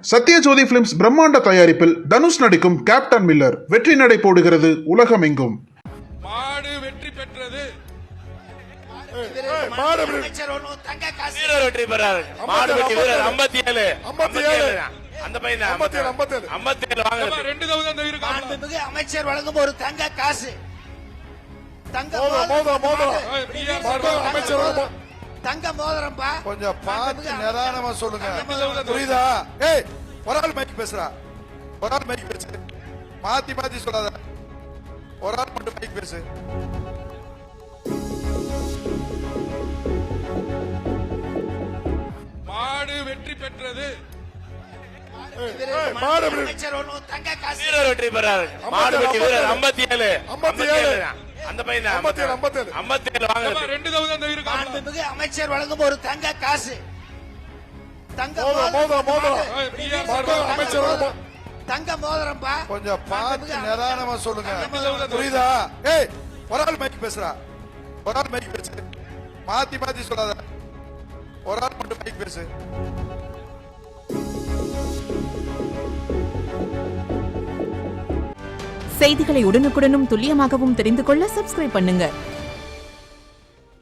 Sathyajothi films பிரம்மாண்ட தயாரிப்பில் தனுஷ் நடிக்கும் கேப்டன் மில்லர் வெற்றி நடை போடுகிறது உலகமெங்கும். மாடு வெற்றி பெற்றது. வெற்றி பெறாரு. மாடு வெற்றி வீரர் 57 அந்த பையன் 57 வாங்க. 2000 இருக்கு. மாண்புமிகு அமைச்சர் வழங்கும் ஒரு தங்க காசு. தங்க தங்க மோதிரம்பா. கொஞ்சம் பார்த்து நிதானமா சொல்லுங்க, புரியுதா? ஏய், ஒரு ஆள் மைக் பேசுறா, ஒரு ஆள் மைக் பேசு, மாத்தி மாத்தி சொல்லாத, ஒரு ஆள் மட்டும் மைக் பேசு. மாடு வெற்றி பெற்றது. அமைச்சர் தங்க காசு. வெற்றி பெறாரு. மாடு வெற்றி வீரர் 57 அந்த பையன் 57 வாங்க. 2000 இருக்கு. மாண்புமிகு அமைச்சர் வழங்கும் ஒரு தங்க காசு. தங்க தங்க மோதிரம்பா. கொஞ்சம் பார்த்து நிதானமா சொல்லுங்க, புரியுதா? ஏய், ஒரு ஆள் மைக் பேசுறா, ஒரு ஆள் மைக் பேசு, மாத்தி மாத்தி சொல்லாத, ஒரு ஆள் மட்டும் மைக் பேசு. செய்திகளை உடனுக்குடனும் துல்லியமாகவும் தெரிந்து கொள்ள சப்ஸ்கிரைப் பண்ணுங்க.